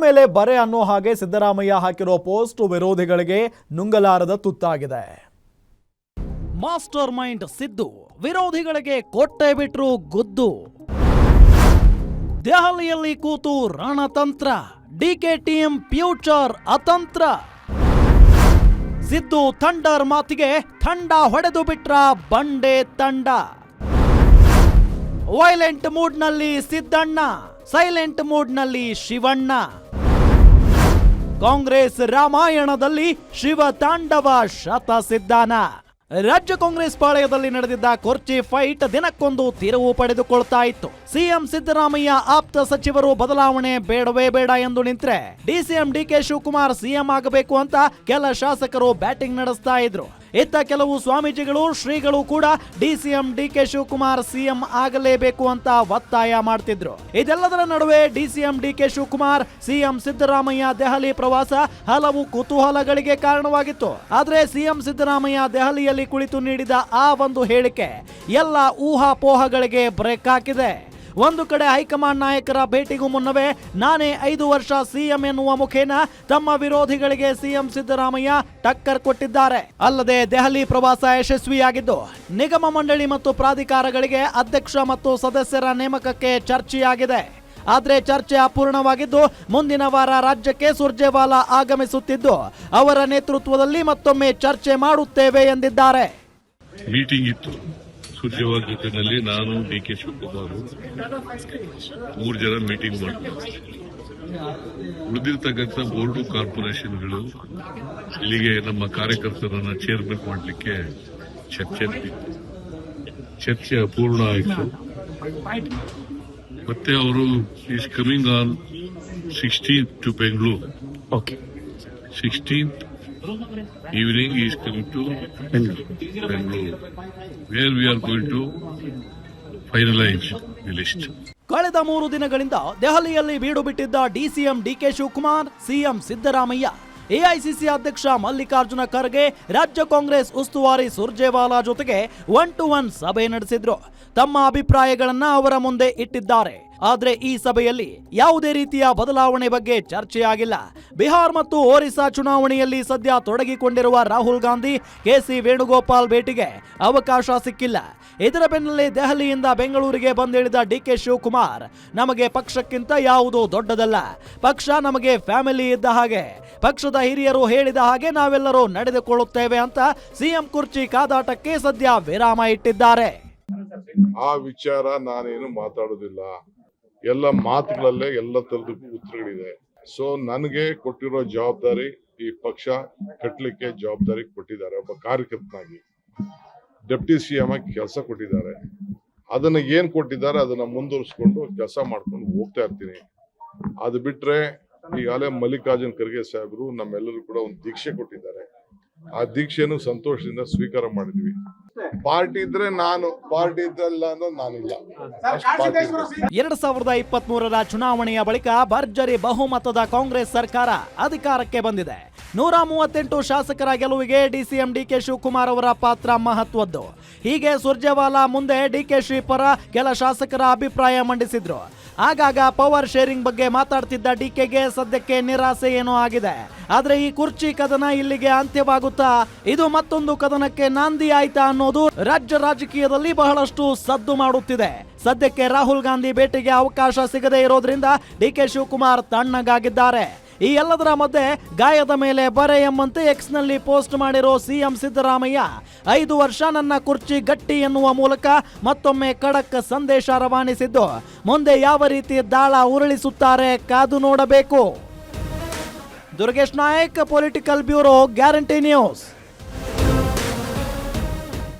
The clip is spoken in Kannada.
ಮೇಲೆ ಬರೆ ಅನ್ನೋ ಹಾಗೆ ಸಿದ್ದರಾಮಯ್ಯ ಹಾಕಿರೋ ಪೋಸ್ಟ್ ವಿರೋಧಿಗಳಿಗೆ ನುಂಗಲಾರದ ತುತ್ತಾಗಿದೆ. ಮಾಸ್ಟರ್ ಮೈಂಡ್ ಸಿದ್ದು ವಿರೋಧಿಗಳಿಗೆ ಕೊಟ್ಟೆ ಬಿಟ್ರು ಗುದ್ದು. ದೆಹಲಿಯಲ್ಲಿ ಕೂತು ರಣತಂತ್ರ, ಡಿಕೆಟಿಎಂ ಫ್ಯೂಚರ್ ಅತಂತ್ರ. ಸಿದ್ದು ಥಂಡರ್ ಮಾತಿಗೆ ಥಂಡ ಹೊಡೆದು ಬಿಟ್ರ ಬಂಡೆ ತಂಡ. ವೈಲೆಂಟ್ ಮೂಡ್ನಲ್ಲಿ ಸಿದ್ದಣ್ಣ, ಸೈಲೆಂಟ್ ಮೂಡ್ನಲ್ಲಿ ಶಿವಣ್ಣ. ಕಾಂಗ್ರೆಸ್ ರಾಮಾಯಣದಲ್ಲಿ ಶಿವ ತಾಂಡವ ಶತಸಿದ್ಧಾನ. ರಾಜ್ಯ ಕಾಂಗ್ರೆಸ್ ಪಾಳೆಯದಲ್ಲಿ ನಡೆದಿದ್ದ ಕುರ್ಚಿ ಫೈಟ್ ದಿನಕ್ಕೊಂದು ತಿರುವು ಪಡೆದುಕೊಳ್ತಾ ಇತ್ತು. ಸಿಎಂ ಸಿದ್ದರಾಮಯ್ಯ ಆಪ್ತ ಸಚಿವರು ಬದಲಾವಣೆ ಬೇಡವೇ ಬೇಡ ಎಂದು ನಿಂತ್ರೆ ಡಿಸಿಎಂ ಡಿಕೆ ಶಿವಕುಮಾರ್ ಸಿಎಂ ಆಗಬೇಕು ಅಂತ ಕೆಲ ಶಾಸಕರು ಬ್ಯಾಟಿಂಗ್ ನಡೆಸ್ತಾ ಇದ್ರು. ಇತ್ತ ಕೆಲವು ಸ್ವಾಮೀಜಿಗಳು, ಶ್ರೀಗಳು ಕೂಡ ಡಿಸಿಎಂ ಡಿಕೆ ಶಿವಕುಮಾರ್ ಸಿಎಂ ಆಗಲೇಬೇಕು ಅಂತ ಒತ್ತಾಯ ಮಾಡ್ತಿದ್ರು. ಇದೆಲ್ಲದರ ನಡುವೆ ಡಿಸಿಎಂ ಡಿಕೆ ಶಿವಕುಮಾರ್ ಸಿಎಂ ಸಿದ್ದರಾಮಯ್ಯ ದೆಹಲಿ ಪ್ರವಾಸ ಹಲವು ಕುತೂಹಲಗಳಿಗೆ ಕಾರಣವಾಗಿತ್ತು. ಆದ್ರೆ ಸಿಎಂ ಸಿದ್ದರಾಮಯ್ಯ ದೆಹಲಿಯಲ್ಲಿ ಕುಳಿತು ನೀಡಿದ ಆ ಒಂದು ಹೇಳಿಕೆ ಎಲ್ಲ ಊಹಾಪೋಹಗಳಿಗೆ ಬ್ರೇಕ್ ಹಾಕಿದೆ. ಒಂದು ಕಡೆ ಹೈಕಮಾಂಡ್ ನಾಯಕರ ಭೇಟಿಗೂ ಮುನ್ನವೇ ನಾನೇ 5 ವರ್ಷ ಸಿಎಂ ಎನ್ನುವ ಮುಖೇನ ತಮ್ಮ ವಿರೋಧಿಗಳಿಗೆ ಸಿಎಂ ಸಿದ್ದರಾಮಯ್ಯ ಟಕ್ಕರ್ ಕೊಟ್ಟಿದ್ದಾರೆ. ಅಲ್ಲದೆ ದೆಹಲಿ ಪ್ರವಾಸ ಯಶಸ್ವಿಯಾಗಿದ್ದು ನಿಗಮ ಮಂಡಳಿ ಮತ್ತು ಪ್ರಾಧಿಕಾರಗಳಿಗೆ ಅಧ್ಯಕ್ಷ ಮತ್ತು ಸದಸ್ಯರ ನೇಮಕಕ್ಕೆ ಚರ್ಚೆಯಾಗಿದೆ. ಆದ್ರೆ ಚರ್ಚೆ ಅಪೂರ್ಣವಾಗಿದ್ದು ಮುಂದಿನ ವಾರ ರಾಜ್ಯಕ್ಕೆ ಸುರ್ಜೇವಾಲಾ ಆಗಮಿಸುತ್ತಿದ್ದು ಅವರ ನೇತೃತ್ವದಲ್ಲಿ ಮತ್ತೊಮ್ಮೆ ಚರ್ಚೆ ಮಾಡುತ್ತೇವೆ ಎಂದಿದ್ದಾರೆ. ಮೀಟಿಂಗ್ ಇತ್ತು ಸುರ್ಜೇವಾಲಾ ಜೊತೆನಲ್ಲಿ, ನಾನು ಡಿಕೆ ಶಿವಕುಮಾರ್ 3 ಜನ ಮೀಟಿಂಗ್ ಮಾಡ್ತೀವಿ. ಉಳಿದಿರ್ತಕ್ಕಂಥ ಬೋರ್ಡು ಕಾರ್ಪೊರೇಷನ್ಗಳು ಇಲ್ಲಿಗೆ ನಮ್ಮ ಕಾರ್ಯಕರ್ತರನ್ನ ಚೇರ್ಮನ್ ಮಾಡಲಿಕ್ಕೆ ಚರ್ಚೆ ಅಪೂರ್ಣ ಆಯಿತು. ಮತ್ತೆ ಅವರು is coming on 16th to Bengaluru. 16th evening he is coming to Bengaluru, where we are going to finalize the list. ಕಳೆದ 3 ದಿನಗಳಿಂದ ದೆಹಲಿಯಲ್ಲಿ ಬೀಡು ಬಿಟ್ಟಿದ್ದ DCM DK Shivakumar, CM Siddaramaiah, AICC ಅಧ್ಯಕ್ಷ ಮಲ್ಲಿಕಾರ್ಜುನ ಖರ್ಗೆ, ರಾಜ್ಯ ಕಾಂಗ್ರೆಸ್ ಉಸ್ತುವಾರಿ ಸುರ್ಜೇವಾಲಾ ಜೊತೆಗೆ 1-to-1 ಸಭೆ ನಡೆಸಿದ್ರು. ತಮ್ಮ ಅಭಿಪ್ರಾಯಗಳನ್ನ ಅವರ ಮುಂದೆ ಇಟ್ಟಿದ್ದಾರೆ. ಆದ್ರೆ ಈ ಸಭೆಯಲ್ಲಿ ಯಾವುದೇ ರೀತಿಯ ಬದಲಾವಣೆ ಬಗ್ಗೆ ಚರ್ಚೆಯಾಗಿಲ್ಲ. ಬಿಹಾರ್ ಮತ್ತು ಒರಿಸ್ಸಾ ಚುನಾವಣೆಯಲ್ಲಿ ಸದ್ಯ ತೊಡಗಿಕೊಂಡಿರುವ ರಾಹುಲ್ ಗಾಂಧಿ, ಕೆಸಿ ವೇಣುಗೋಪಾಲ್ ಭೇಟಿಗೆ ಅವಕಾಶ ಸಿಕ್ಕಿಲ್ಲ. ಇದರ ಬೆನ್ನಲ್ಲೇ ದೆಹಲಿಯಿಂದ ಬೆಂಗಳೂರಿಗೆ ಬಂದಿಳಿದ ಡಿಕೆ ಶಿವಕುಮಾರ್, ನಮಗೆ ಪಕ್ಷಕ್ಕಿಂತ ಯಾವುದೂ ದೊಡ್ಡದಲ್ಲ, ಪಕ್ಷ ನಮಗೆ ಫ್ಯಾಮಿಲಿ ಇದ್ದ ಹಾಗೆ, ಪಕ್ಷದ ಹಿರಿಯರು ಹೇಳಿದ ಹಾಗೆ ನಾವೆಲ್ಲರೂ ನಡೆದುಕೊಳ್ಳುತ್ತೇವೆ ಅಂತ ಸಿಎಂ ಕುರ್ಚಿ ಕಾದಾಟಕ್ಕೆ ಸದ್ಯ ವಿರಾಮ ಇಟ್ಟಿದ್ದಾರೆ. ಆ ವಿಚಾರ ನಾನೇನು ಮಾತಾಡೋದಿಲ್ಲ. ಎಲ್ಲ ಮಾತುಗಳಲ್ಲೇ ಎಲ್ಲ ತರದ ಉತ್ತರಗಳಿದೆ. ಸೊ ನನಗೆ ಕೊಟ್ಟಿರೋ ಜವಾಬ್ದಾರಿ, ಈ ಪಕ್ಷ ಕಟ್ಟಲಿಕ್ಕೆ ಜವಾಬ್ದಾರಿ ಕೊಟ್ಟಿದ್ದಾರೆ. ಒಬ್ಬ ಕಾರ್ಯಕರ್ತನಾಗಿ ಡೆಪ್ಟಿ ಸಿಎಂ ಆಗಿ ಕೆಲಸ ಕೊಟ್ಟಿದ್ದಾರೆ. ಅದನ್ನ ಏನ್ ಕೊಟ್ಟಿದ್ದಾರೆ ಅದನ್ನ ಮುಂದುವರಿಸ್ಕೊಂಡು ಕೆಲಸ ಮಾಡ್ಕೊಂಡು ಹೋಗ್ತಾ ಇರ್ತೀನಿ. ಅದು ಬಿಟ್ರೆ ಈಗಾಗಲೇ ಮಲ್ಲಿಕಾರ್ಜುನ್ ಖರ್ಗೆ ಸಾಹೇಬರು ನಮ್ಮೆಲ್ಲರೂ ಕೂಡ ಒಂದು ದೀಕ್ಷೆ ಕೊಟ್ಟಿದ್ದಾರೆ. ಆ ದೀಕ್ಷೆಯನ್ನು ಸಂತೋಷದಿಂದ ಸ್ವೀಕಾರ ಮಾಡಿದ್ವಿ. ಪಾರ್ಟಿ ಇದ್ರೆ ನಾನು, ಪಾರ್ಟಿ ಇದ್ದಲ್ಲ ಅಂದ್ರೆ ನಾನಿಲ್ಲ. 2023ರ ಚುನಾವಣೆಯ ಬಳಿಕ ಭರ್ಜರಿ ಬಹುಮತದ ಕಾಂಗ್ರೆಸ್ ಸರ್ಕಾರ ಅಧಿಕಾರಕ್ಕೆ ಬಂದಿದೆ. 138 ಶಾಸಕರ ಗೆಲುವಿಗೆ ಡಿಸಿಎಂ ಡಿಕೆ ಶಿವಕುಮಾರ್ ಅವರ ಪಾತ್ರ ಮಹತ್ವದ್ದು. ಹೀಗೆ ಸುರ್ಜೇವಾಲಾ ಮುಂದೆ ಡಿಕೆ ಶ್ರೀ ಪರ ಕೆಲ ಶಾಸಕರ ಅಭಿಪ್ರಾಯ ಮಂಡಿಸಿದ್ರು. ಆಗಾಗ ಪವರ್ ಶೇರಿಂಗ್ ಬಗ್ಗೆ ಮಾತಾಡ್ತಿದ್ದ ಡಿಕೆಗೆ ಸದ್ಯಕ್ಕೆ ನಿರಾಸೆ ಏನೋ ಆಗಿದೆ. ಆದ್ರೆ ಈ ಕುರ್ಚಿ ಕದನ ಇಲ್ಲಿಗೆ ಅಂತ್ಯವಾಗುತ್ತಾ, ಇದು ಮತ್ತೊಂದು ಕದನಕ್ಕೆ ನಾಂದಿ ಆಯ್ತಾ ಅನ್ನೋದು ರಾಜ್ಯ ರಾಜಕೀಯದಲ್ಲಿ ಬಹಳಷ್ಟು ಸದ್ದು ಮಾಡುತ್ತಿದೆ. ಸದ್ಯಕ್ಕೆ ರಾಹುಲ್ ಗಾಂಧಿ ಭೇಟಿಗೆ ಅವಕಾಶ ಸಿಗದೇ ಇರೋದ್ರಿಂದ ಡಿಕೆ ಶಿವಕುಮಾರ್ ತಣ್ಣಗಾಗಿದ್ದಾರೆ. ಈ ಎಲ್ಲದರ ಮಧ್ಯೆ ಗಾಯದ ಮೇಲೆ ಬರೆ ಎಂಬಂತೆ ಎಕ್ಸ್ ನಲ್ಲಿ ಪೋಸ್ಟ್ ಮಾಡಿರೋ ಸಿಎಂ ಸಿದ್ದರಾಮಯ್ಯ 5 ವರ್ಷ ನನ್ನ ಕುರ್ಚಿ ಗಟ್ಟಿ ಎನ್ನುವ ಮೂಲಕ ಮತ್ತೊಮ್ಮೆ ಖಡಕ್ ಸಂದೇಶ ರವಾನಿಸಿದ್ದು ಮುಂದೆ ಯಾವ ರೀತಿ ದಾಳ ಉರುಳಿಸುತ್ತಾರೆ ಕಾದು ನೋಡಬೇಕು. Durgesh Nayak, political bureau, guarantee news.